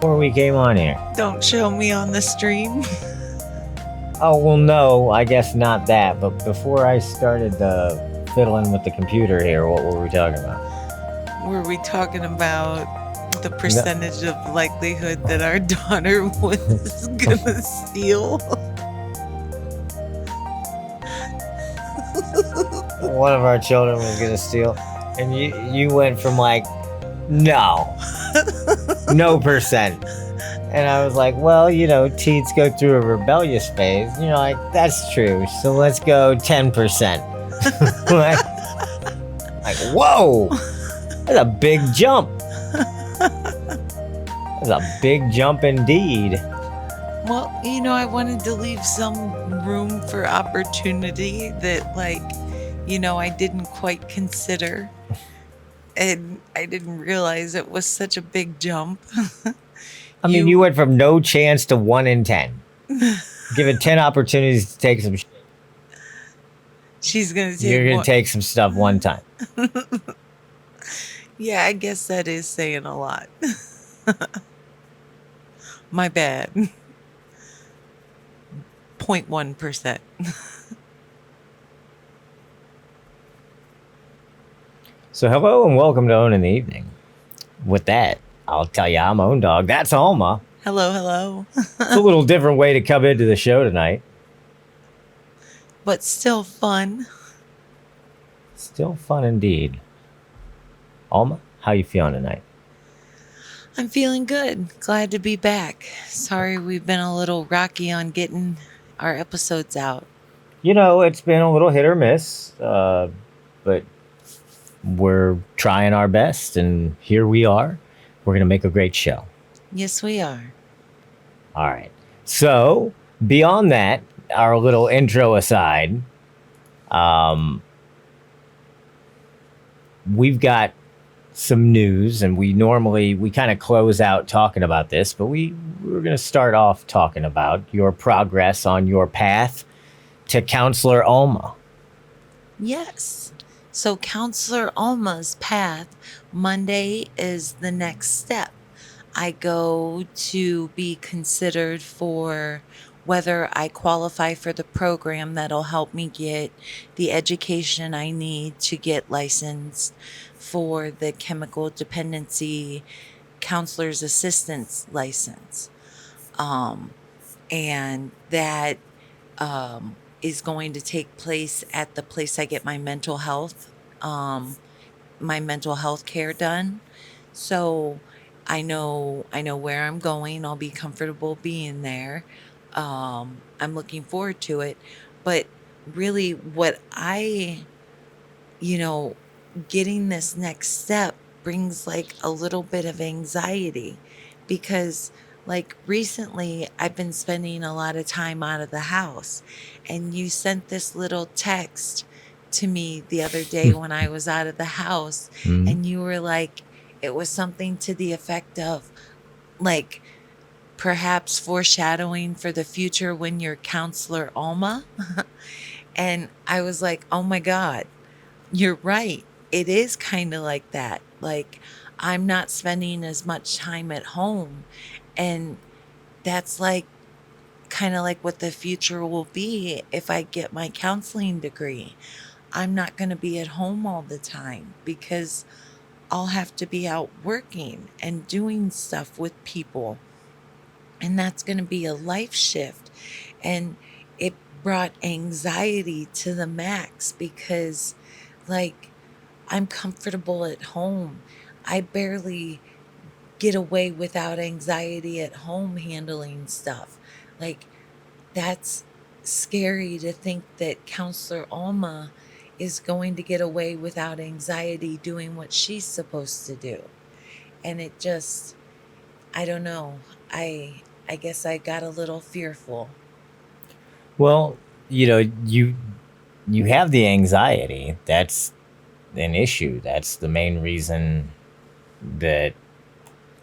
before we came on here? Don't show me on the stream. Oh, well, no, I guess not that. But before I started fiddling with the computer here, what were we talking about? Were we talking about the percentage of likelihood that our daughter was gonna steal? One of our children was gonna steal, and you went from like, no percent. And I was like, well, teens go through a rebellious phase. Like, that's true. So let's go 10%. like, whoa, that's a big jump. That's a big jump indeed. Well, I wanted to leave some room for opportunity that, I didn't quite consider. And I didn't realize it was such a big jump. I mean, you went from no chance to 1 in 10. Given 10 opportunities to take some shit. She's going to take You're going to take some stuff one time. Yeah, I guess that is saying a lot. My bad. 0.1%. So hello and welcome to Ownin the Evening. With that, I'll tell you I'm Owndog. That's Alma. Hello. It's a little different way to come into the show tonight. But still fun. Still fun indeed. Alma, how you feeling tonight? I'm feeling good. Glad to be back. Sorry we've been a little rocky on getting our episodes out. It's been a little hit or miss, but we're trying our best, and here we are. We're going to make a great show. Yes, we are. All right. So, beyond that, our little intro aside, we've got some news, and we kind of close out talking about this, but we're going to start off talking about your progress on your path to Counselor Alma. Yes. So Counselor Alma's path, Monday is the next step. I go to be considered for whether I qualify for the program that'll help me get the education I need to get licensed for the chemical dependency counselor's assistance license. And that is going to take place at the place I get my mental health care done. So I know where I'm going. I'll be comfortable being there. I'm looking forward to it. But really what getting this next step brings a little bit of anxiety, because recently I've been spending a lot of time out of the house, and you sent this little text to me the other day when I was out of the house, and you were like, it was something to the effect of perhaps foreshadowing for the future when you're Counselor Alma. And I was like, oh my God, you're right. It is kind of like that. I'm not spending as much time at home. And that's kind of what the future will be if I get my counseling degree. I'm not going to be at home all the time because I'll have to be out working and doing stuff with people. And that's going to be a life shift. And it brought anxiety to the max because I'm comfortable at home. I barely get away without anxiety at home handling stuff. That's scary to think that Counselor Alma is going to get away without anxiety doing what she's supposed to do. And it just, I don't know. I guess I got a little fearful. Well, you have the anxiety. That's an issue. That's the main reason that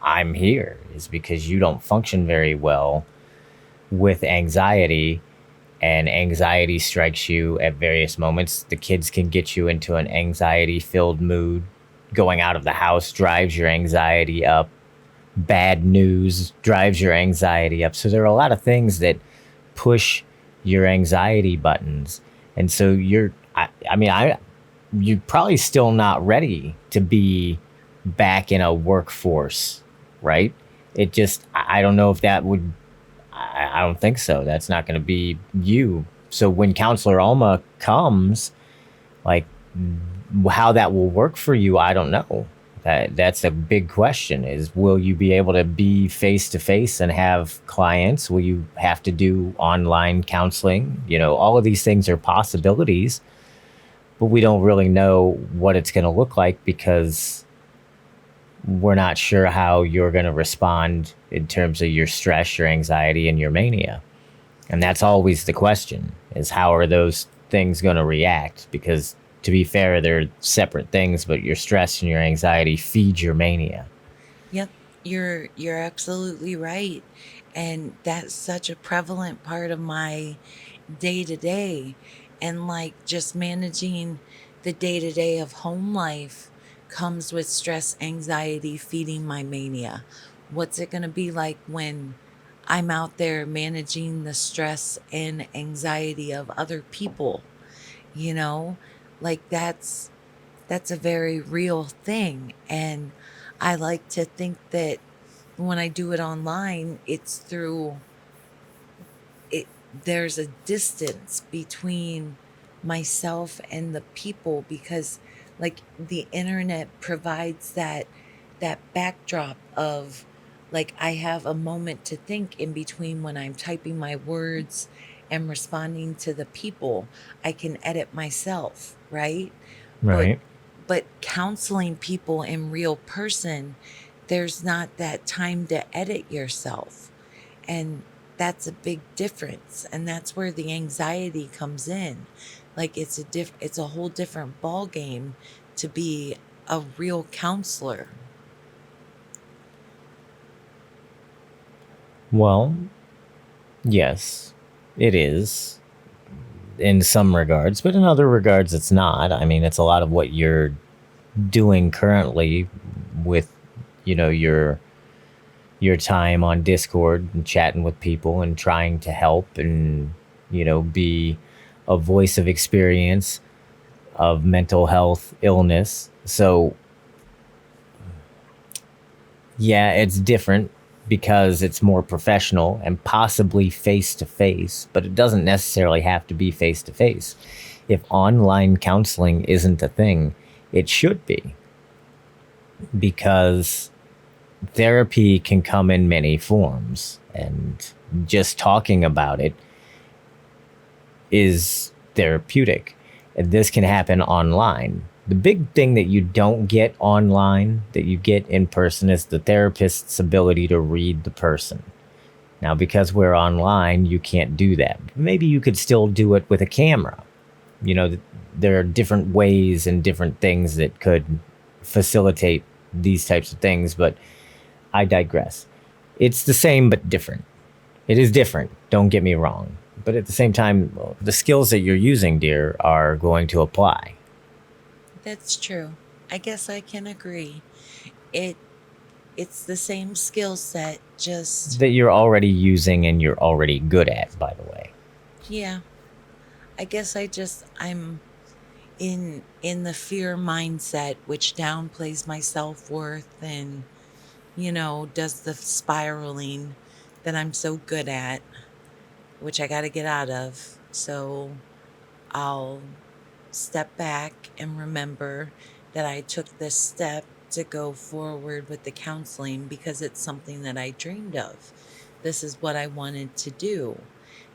I'm here, is because you don't function very well with anxiety, and anxiety strikes you at various moments. The kids can get you into an anxiety-filled mood. Going out of the house drives your anxiety up. bad news drives your anxiety up. So there are a lot of things that push your anxiety buttons. And so you're probably still not ready to be back in a workforce, right? It just, I don't know if that would, I don't think so. That's not going to be you. So when Counselor Alma comes, like, how that will work for you, I don't know. That's a big question, is will you be able to be face to face and have clients? Will you have to do online counseling? All of these things are possibilities, but we don't really know what it's going to look like because we're not sure how you're going to respond in terms of your stress, your anxiety, and your mania. And that's always the question, is how are those things going to react? Because to be fair, they're separate things, but your stress and your anxiety feed your mania. Yep, you're absolutely right. And that's such a prevalent part of my day to day. And like just managing the day to day of home life comes with stress, anxiety, feeding my mania. What's it going to be like when I'm out there managing the stress and anxiety of other people? You know, like that's a very real thing. And I like to think that when I do it online, it's through it, there's a distance between myself and the people, because like the internet provides that backdrop of, like, I have a moment to think in between when I'm typing my words and responding to the people. I can edit myself, right? but Right. but counseling people in real person, there's not that time to edit yourself. And that's a big difference, and that's where the anxiety comes in. Like it's a whole different ball game to be a real counselor. Well, yes, it is in some regards, but in other regards, it's not. I mean, it's a lot of what you're doing currently with, your time on Discord and chatting with people and trying to help and, be a voice of experience of mental health illness. So, yeah, it's different because it's more professional and possibly face to face, but it doesn't necessarily have to be face to face. If online counseling isn't a thing, it should be, because therapy can come in many forms, and just talking about it is therapeutic. And this can happen online. The big thing that you don't get online that you get in person is the therapist's ability to read the person. Now, because we're online, you can't do that. Maybe you could still do it with a camera. There are different ways and different things that could facilitate these types of things, but I digress. It's the same but different. It is different, don't get me wrong. But at the same time, the skills that you're using, dear, are going to apply. That's true. I guess I can agree. it it's the same skill set, just That you're already using and you're already good at, by the way. yeah. I guess I'm in the fear mindset, which downplays my self-worth and, does the spiraling that I'm so good at, which I got to get out of. So I'll step back and remember that I took this step to go forward with the counseling because it's something that I dreamed of. This is what I wanted to do.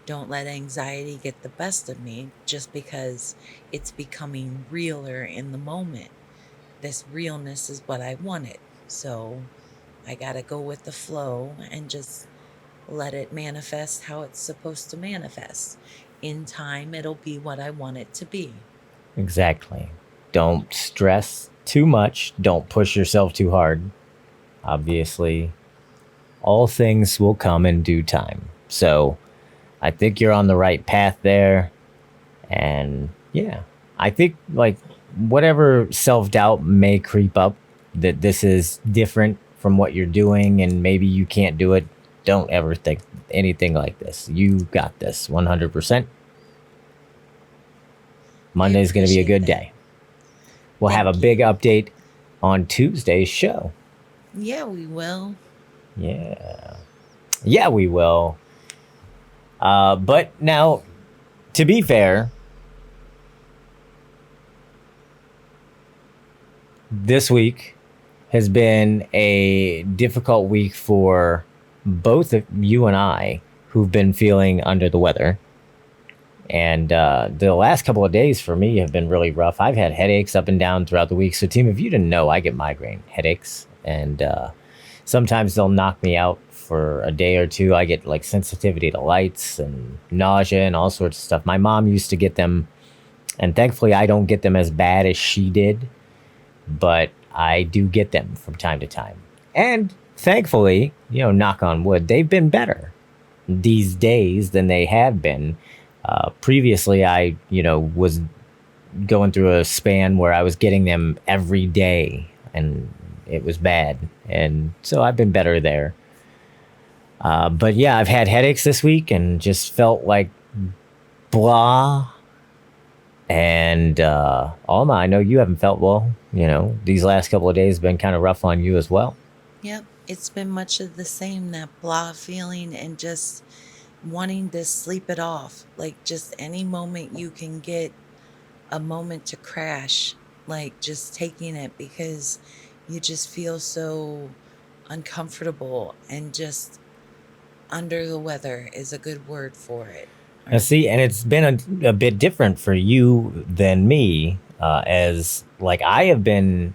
Don't let anxiety get the best of me just because it's becoming realer in the moment. This realness is what I wanted. So I got to go with the flow and just let it manifest how it's supposed to manifest. In time, it'll be what I want it to be. Exactly. Don't stress too much. Don't push yourself too hard. Obviously, all things will come in due time. So I think you're on the right path there. And yeah, I think, like, whatever self doubt may creep up, that this is different from what you're doing and maybe you can't do it, don't ever think anything like this. You got this 100%. I Monday's going to be a appreciate good that. day. We'll have a Thank you. big update on Tuesday's show. Yeah, we will. Yeah. Yeah, we will. But now, to be fair, this week has been a difficult week for both of you and I who've been feeling under the weather. And the last couple of days for me have been really rough. I've had headaches up and down throughout the week. So, team, if you didn't know, I get migraine headaches. And sometimes they'll knock me out for a day or two. I get like sensitivity to lights and nausea and all sorts of stuff. My mom used to get them. And thankfully, I don't get them as bad as she did. But I do get them from time to time. And thankfully, knock on wood, they've been better these days than they have been. Previously, I, was going through a span where I was getting them every day and it was bad. And so I've been better there. But yeah, I've had headaches this week and just felt like blah. And Alma, I know you haven't felt well. These last couple of days have been kind of rough on you as well. Yep, it's been much of the same, that blah feeling and just wanting to sleep it off. Like, just any moment you can get a moment to crash, like just taking it, because you just feel so uncomfortable and just under the weather is a good word for it. Now, see, and it's been a bit different for you than me, as like I have been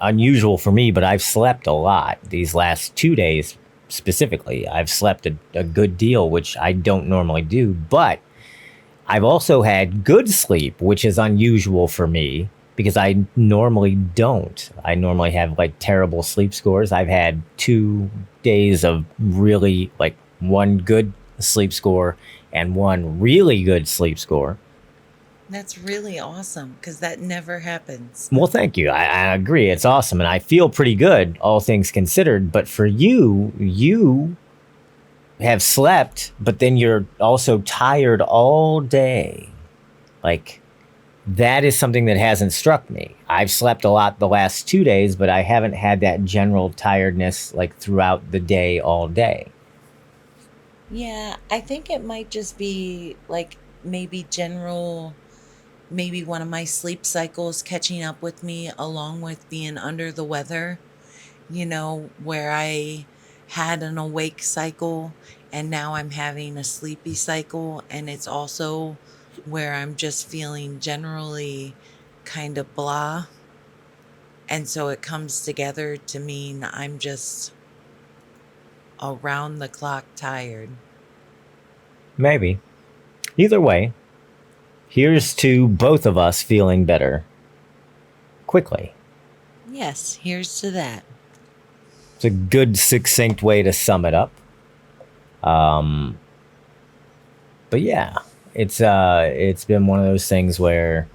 unusual for me, but I've slept a lot these last 2 days specifically. I've slept a good deal, which I don't normally do, but I've also had good sleep, which is unusual for me because I normally don't. I normally have like terrible sleep scores. I've had 2 days of really like one good sleep score and one really good sleep score. That's really awesome because that never happens. Well, thank you. I agree. It's awesome. And I feel pretty good, all things considered. But for you have slept, but then you're also tired all day. Like, that is something that hasn't struck me. I've slept a lot the last 2 days, but I haven't had that general tiredness like throughout the day, all day. Yeah, I think it might just be like maybe general, maybe one of my sleep cycles catching up with me along with being under the weather, where I had an awake cycle and now I'm having a sleepy cycle. And it's also where I'm just feeling generally kind of blah. And so it comes together to mean I'm just around the clock tired. Maybe. Either way, here's to both of us feeling better quickly. Yes, here's to that. It's a good, succinct way to sum it up. But yeah, it's been one of those things where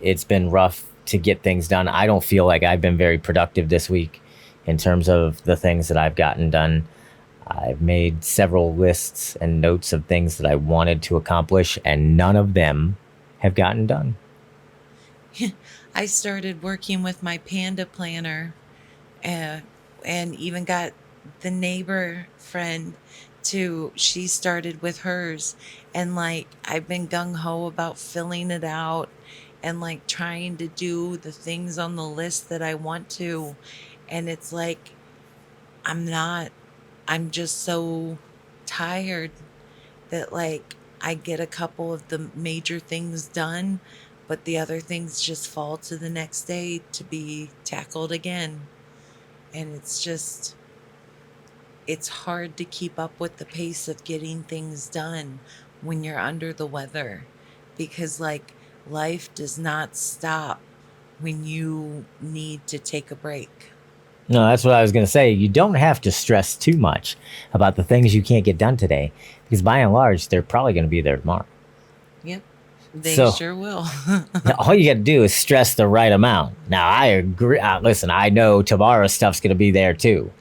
it's been rough to get things done. I don't feel like I've been very productive this week in terms of the things that I've gotten done. I've made several lists and notes of things that I wanted to accomplish, and none of them have gotten done. I started working with my Panda planner, uh, and even got the neighbor friend she started with hers. And like, I've been gung ho about filling it out and like trying to do the things on the list that I want to. And it's like, I'm not, I'm just so tired that like I get a couple of the major things done, but the other things just fall to the next day to be tackled again. And it's hard to keep up with the pace of getting things done when you're under the weather, because like life does not stop when you need to take a break. No, that's what I was going to say. You don't have to stress too much about the things you can't get done today, because by and large, they're probably going to be there tomorrow. Yep. They So sure will. all you got to do is stress the right amount. Now, I agree. Listen, I know tomorrow's stuff's going to be there too.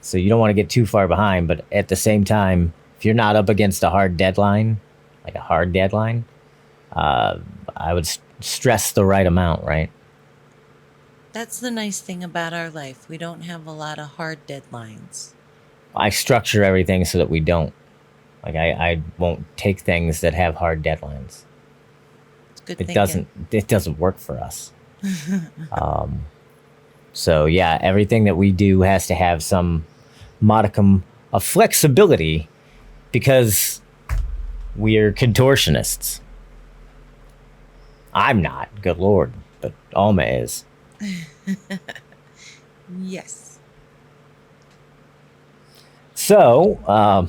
So you don't want to get too far behind. But at the same time, if you're not up against a hard deadline, like a hard deadline, I would stress the right amount, right? That's the nice thing about our life. We don't have a lot of hard deadlines. I structure everything so that we don't. Like, I won't take things that have hard deadlines. It's good It thinking. doesn't work for us. So yeah, everything that we do has to have some modicum of flexibility because we're contortionists. I'm not, good lord, but Alma is. Yes. So, all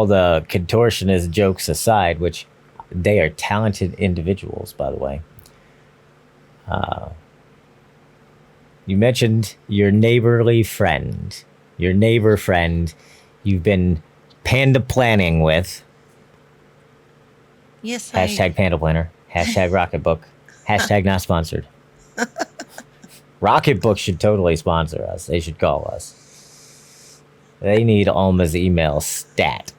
the contortionist jokes aside, which they are talented individuals, by the way. You mentioned your neighbor friend you've been panda planning with. Yes, Hashtag panda planner. Hashtag rocketbook. Hashtag not sponsored. Rocketbook should totally sponsor us. They should call us. They need Alma's email stat.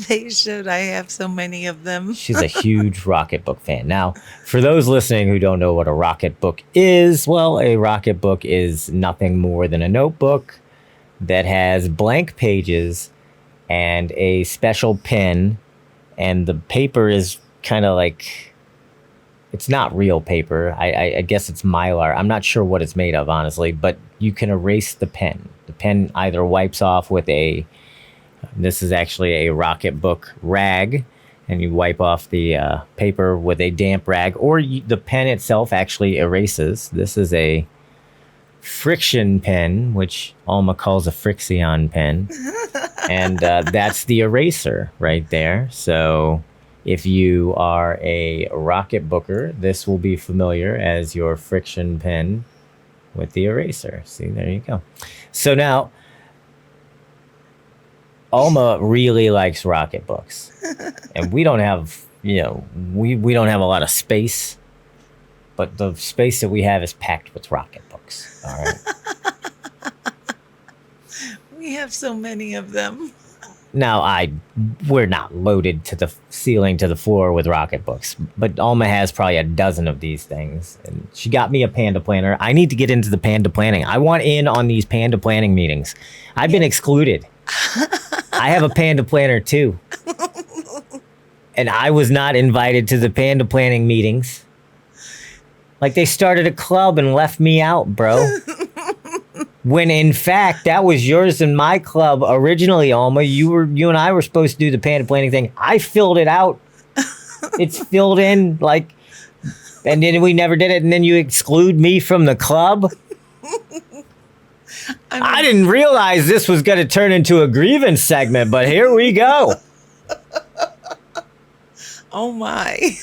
They should. I have so many of them. She's a huge Rocketbook fan. Now, for those listening who don't know what a Rocketbook is, well, a Rocketbook is nothing more than a notebook that has blank pages and a special pen, and the paper is kind of like, it's not real paper. I guess it's mylar. I'm not sure what it's made of, honestly, but you can erase the pen. The pen either wipes off with this is actually a Rocketbook rag, and you wipe off the paper with a damp rag, or the pen itself actually erases. This is a friction pen, which Alma calls a friction pen, and that's the eraser right there. So if you are a Rocketbooker, this will be familiar as your friction pen with the eraser. See, there you go. So now, Alma really likes Rocketbooks, and we don't have, we don't have a lot of space, but the space that we have is packed with Rocketbooks. All right. We have so many of them. Now, we're not loaded to the ceiling to the floor with Rocketbooks, but Alma has probably a dozen of these things, and she got me a Panda planner. I need to get into the Panda planning. I want in on these Panda planning meetings. I've been excluded. I have a Panda planner too, and I was not invited to the Panda planning meetings. Like, they started a club and left me out, bro. When in fact, that was yours and my club originally, Alma. You and I were supposed to do the Panda planning thing. I filled it out. It's filled in, like, and then we never did it, and then you exclude me from the club. I didn't realize this was going to turn into a grievance segment, but here we go. Oh my.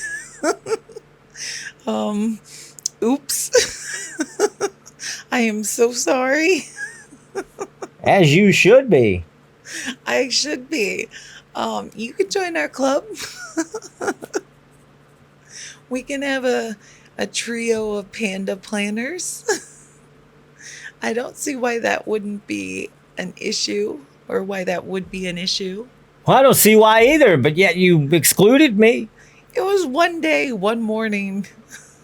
Oops. I am so sorry. As you should be. I should be. You could join our club. We can have a trio of Panda planners. I don't see why that wouldn't be an issue, or why that would be an issue. Well, I don't see why either, but yet you excluded me. It was one day, one morning.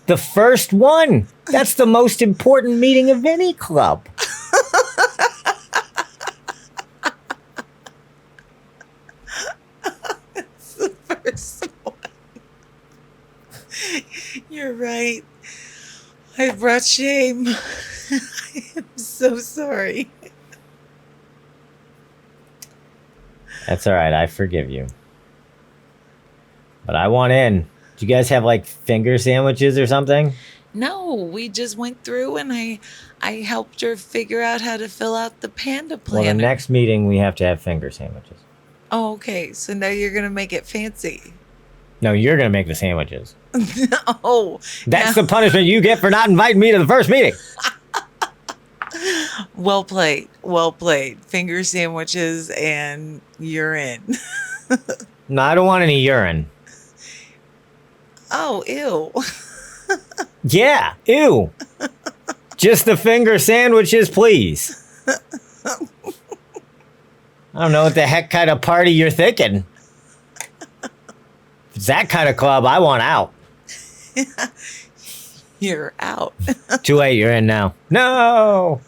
The first one. That's the most important meeting of any club. It's the first one. You're right. I brought shame. I am so sorry. That's all right. I forgive you. But I want in. Do you guys have like finger sandwiches or something? No, we just went through and I helped her figure out how to fill out the Panda planner. Well, the next meeting we have to have finger sandwiches. Oh, okay. So now you're going to make it fancy. No, you're going to make the sandwiches. No. That's the punishment you get for not inviting me to the first meeting. Well played. Well played. Finger sandwiches and you're in. No, I don't want any urine. Oh, ew. Yeah, ew. Just the finger sandwiches, please. I don't know what the heck kind of party you're thinking. If it's that kind of club, I want out. You're out. Too late, you're in now. No!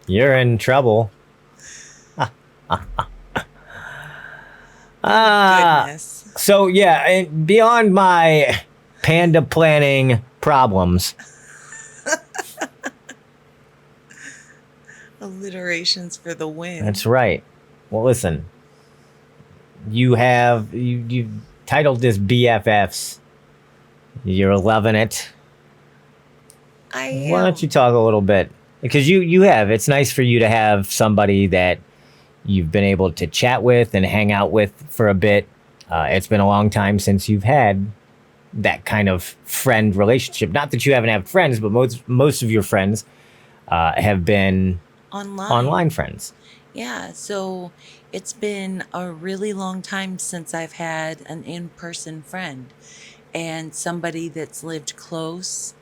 You're in trouble. Goodness. So, yeah, and beyond my panda planning problems. Alliterations for the win. That's right. Well, listen. You titled this BFFs. You're loving it. I am. Why don't you talk a little bit? Because you have. It's nice for you to have somebody that you've been able to chat with and hang out with for a bit. It's been a long time since you've had that kind of friend relationship. Not that you haven't had friends, but most of your friends have been online friends. Yeah, so it's been a really long time since I've had an in-person friend and somebody that's lived close,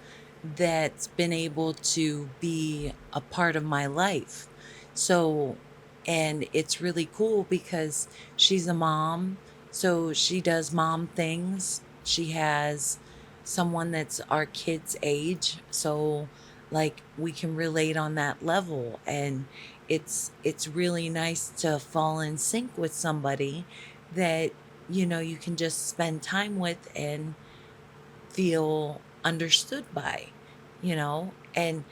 that's been able to be a part of my life. So, and it's really cool because she's a mom, so she does mom things. She has someone that's our kid's age, so like we can relate on that level, and it's really nice to fall in sync with somebody that you can just spend time with and feel understood by, and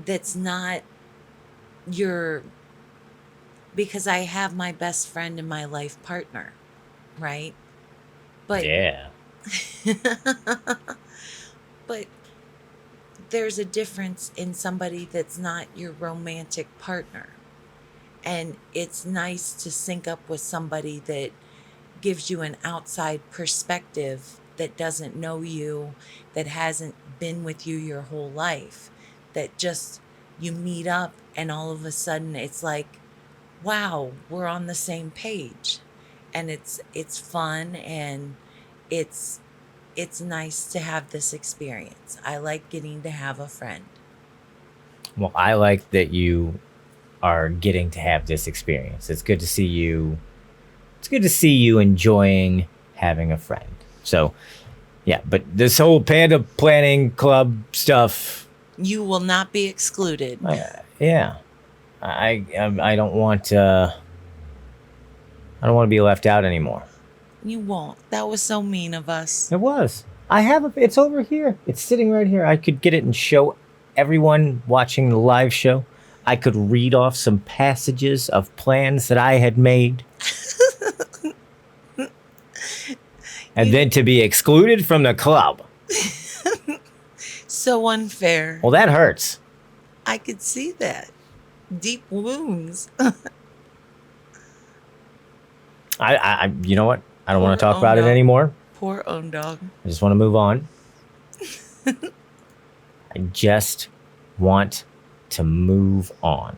that's not your, because I have my best friend and my life partner, right? But Yeah. but there's a difference in somebody that's not your romantic partner. And it's nice to sync up with somebody that gives you an outside perspective, that doesn't know you, that hasn't been with you your whole life, that just you meet up and all of a sudden it's like, wow, we're on the same page. And it's fun, and it's it's nice to have this experience. I like getting to have a friend. Well, I like that you are getting to have this experience. It's good to see you. It's good to see you enjoying having a friend. So, yeah, but this whole panda planning club stuff. You will not be excluded. Yeah, I don't want. I don't want to be left out anymore. You won't. That was so mean of us. It was. I have it's over here. It's sitting right here. I could get it and show everyone watching the live show. I could read off some passages of plans that I had made. And then to be excluded from the club. So unfair. Well, that hurts. I could see that. Deep wounds. You know what? I don't want to Poor talk about it Owndog. anymore. Poor Owndog. I just want to move on. I just want to move on.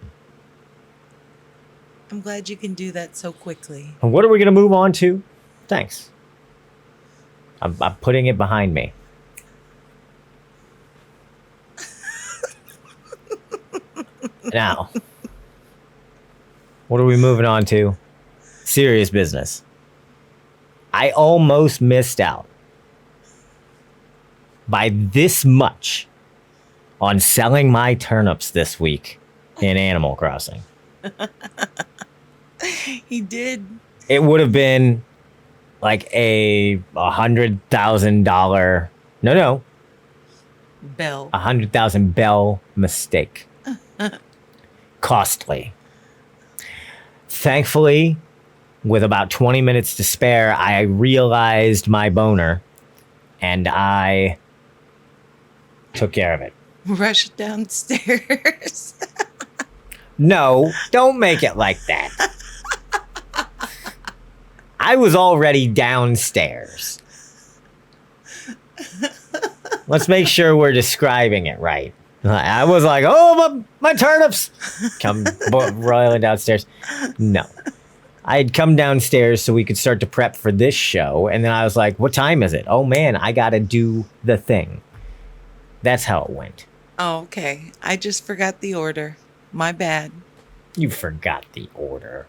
I'm glad you can do that so quickly. And what are we going to move on to? Thanks. I'm putting it behind me. Now, what are we moving on to? Serious business. I almost missed out by this much on selling my turnips this week in Animal Crossing. He did. It would have been like a $100,000. No, Bell. 100,000 bell mistake. Costly. Thankfully, with about 20 minutes to spare, I realized my boner and I took care of it. Rush downstairs. No, don't make it like that. I was already downstairs. Let's make sure we're describing it right. I was like, oh, my turnips. Come roiling downstairs. No. I had come downstairs so we could start to prep for this show. And then I was like, what time is it? Oh, man, I got to do the thing. That's how it went. Oh, okay. I just forgot the order. My bad. You forgot the order.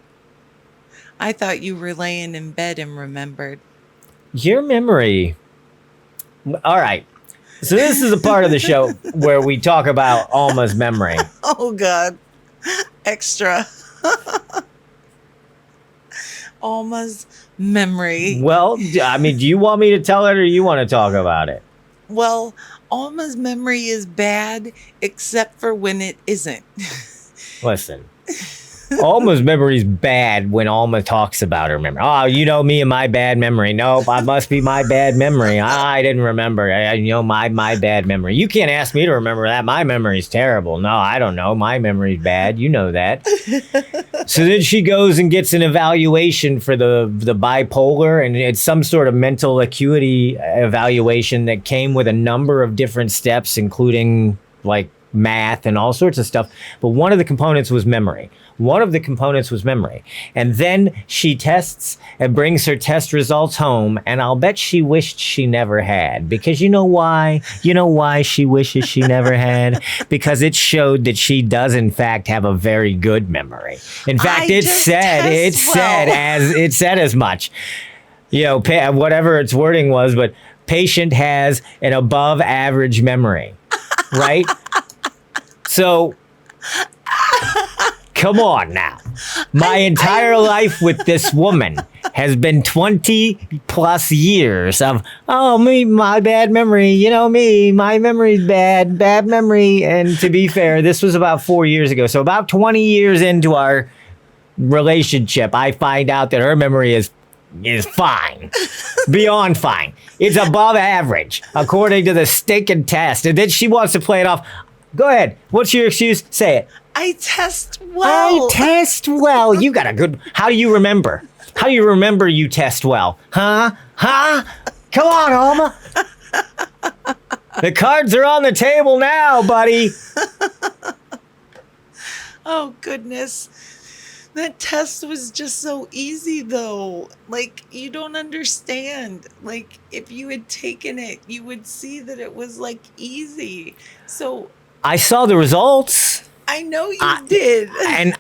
I thought you were laying in bed and remembered. Your memory. All right. So this is a part of the show where we talk about Alma's memory. Oh, God. Extra. Alma's memory. Well, I mean, do you want me to tell it or you want to talk about it? Well, Alma's memory is bad except for when it isn't. Listen. Alma's memory's bad when Alma talks about her memory. Oh, you know me and my bad memory. Nope, I must be my bad memory. I didn't remember. My bad memory. You can't ask me to remember that. My memory's terrible. No, I don't know. My memory's bad. You know that. So then she goes and gets an evaluation for the bipolar, and it's some sort of mental acuity evaluation that came with a number of different steps, including like math and all sorts of stuff. But one of the components was memory. And then she tests and brings her test results home. And I'll bet she wished she never had. Because you know why? You know why she wishes she never had? Because it showed that she does, in fact, have a very good memory. In fact, it said as much. You know, whatever its wording was, but patient has an above average memory. Right? So, come on now. My entire life with this woman has been 20 plus years of, my bad memory. You know me, my memory's bad memory. And to be fair, this was about 4 years ago. So about 20 years into our relationship, I find out that her memory is fine. Beyond fine. It's above average, according to the stinking test. And then she wants to play it off. Go ahead. What's your excuse? Say it. I test well. You got a good... How do you remember? How do you remember you test well? Huh? Come on, Alma. The cards are on the table now, buddy. Oh, goodness. That test was just so easy, though. Like, you don't understand. Like, if you had taken it, you would see that it was, like, easy. So... I saw the results. I know you did. And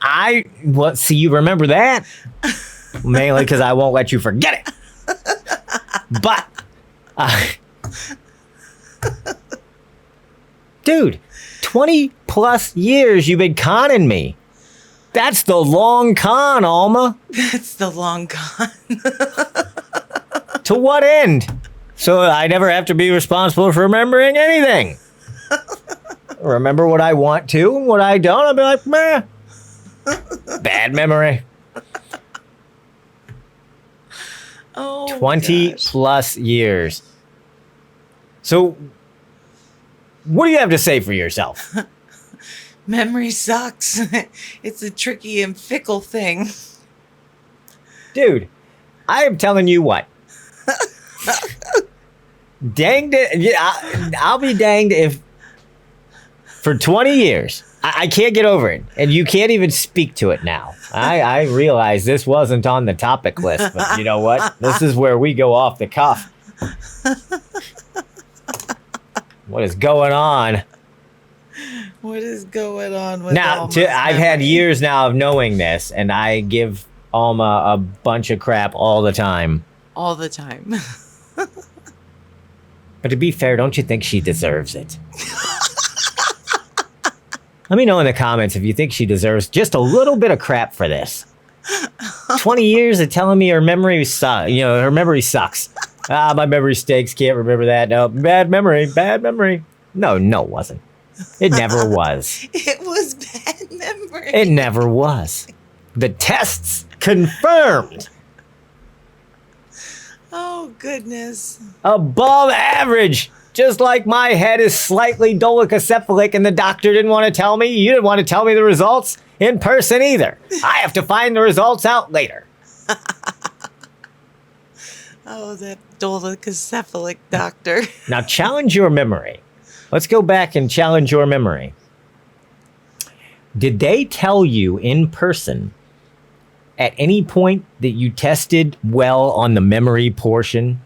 see, you remember that? Mainly because I won't let you forget it. But, dude, 20 plus years you've been conning me. That's the long con, Alma. That's the long con. To what end? So I never have to be responsible for remembering anything. Remember what I want to and what I don't. I'll be like, meh. Bad memory. Oh, 20 plus years. So, what do you have to say for yourself? Memory sucks. It's a tricky and fickle thing. Dude, I am telling you what. Danged it. Yeah, I'll be danged if for 20 years, I can't get over it. And you can't even speak to it now. I realize this wasn't on the topic list, but you know what? This is where we go off the cuff. What is going on? What is going on with now? I've had years now of knowing this, and I give Alma a bunch of crap all the time. All the time. But to be fair, don't you think she deserves it? Let me know in the comments if you think she deserves just a little bit of crap for this. 20 years of telling me her memory sucks. You know, her memory sucks. My memory stinks. Can't remember that. No, bad memory. No, it wasn't. It never was. It was bad memory. It never was. The tests confirmed. Oh, goodness. Above average. Just like my head is slightly dolichocephalic and the doctor didn't want to tell me. You didn't want to tell me the results in person either. I have to find the results out later. Oh, that dolichocephalic doctor. Now challenge your memory. Let's go back and challenge your memory. Did they tell you in person at any point that you tested well on the memory portion?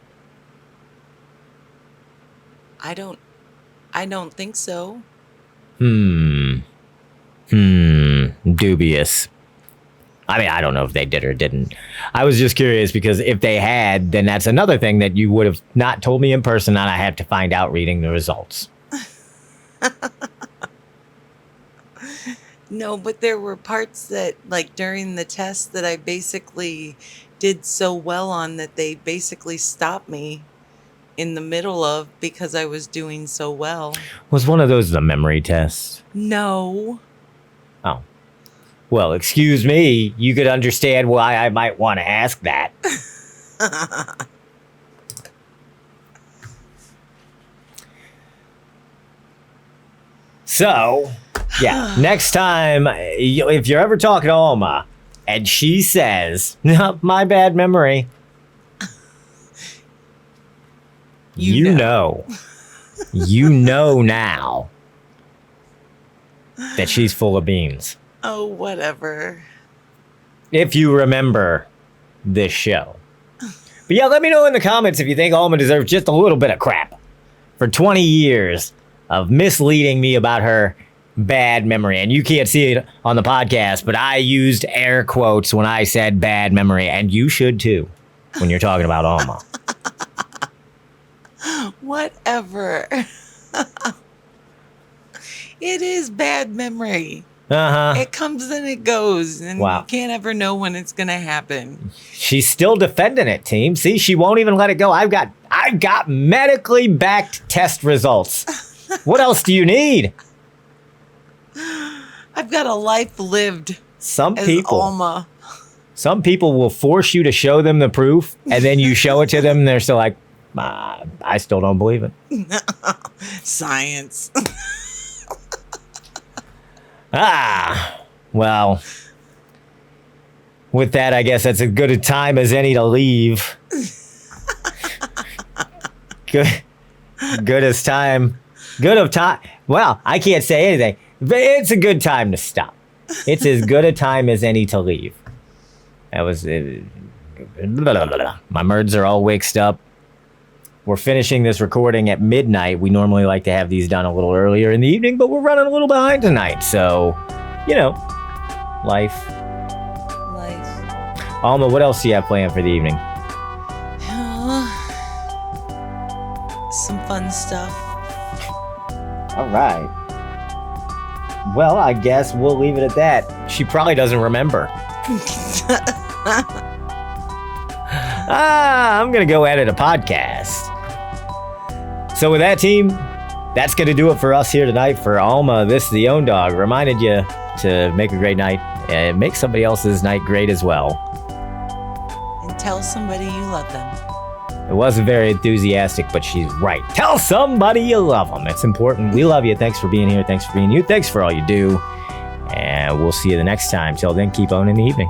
I don't think so. Dubious. I mean, I don't know if they did or didn't. I was just curious because if they had, then that's another thing that you would have not told me in person, and I have to find out reading the results. No, but there were parts that, like, during the test that I basically did so well on that they basically stopped me in the middle of because I was doing so well. Was one of those the memory tests? No. Oh. Well, excuse me. You could understand why I might want to ask that. So, yeah, next time, if you're ever talking to Alma and she says, no, my bad memory, you know. You know now that she's full of beans. Oh, whatever. If you remember this show. But yeah, let me know in the comments if you think Alma deserves just a little bit of crap for 20 years of misleading me about her bad memory. And you can't see it on the podcast, but I used air quotes when I said bad memory, and you should too when you're talking about Alma. Whatever. It is bad memory. Uh-huh. It comes and it goes, and wow. You can't ever know when it's going to happen. She's still defending it, team. See, she won't even let it go. I've got medically backed test results. What else do you need? I've got a life lived. Some as Alma. Some people will force you to show them the proof, and then you show it to them, and they're still like, I still don't believe it. Science. Well, with that, I guess that's as good a time as any to leave. Good of time. Well, I can't say anything, but it's a good time to stop. It's as good a time as any to leave. That was my merds are all waked up. We're finishing this recording at midnight. We normally like to have these done a little earlier in the evening, but we're running a little behind tonight. So, life. Alma, what else do you have planned for the evening? Some fun stuff. All right. Well, I guess we'll leave it at that. She probably doesn't remember. I'm going to go edit a podcast. So with that, team, that's going to do it for us here tonight. For Alma, this is the Owndog. Reminded you to make a great night and make somebody else's night great as well. And tell somebody you love them. It wasn't very enthusiastic, but she's right. Tell somebody you love them. It's important. We love you. Thanks for being here. Thanks for being you. Thanks for all you do. And we'll see you the next time. Till then, keep owning the evening.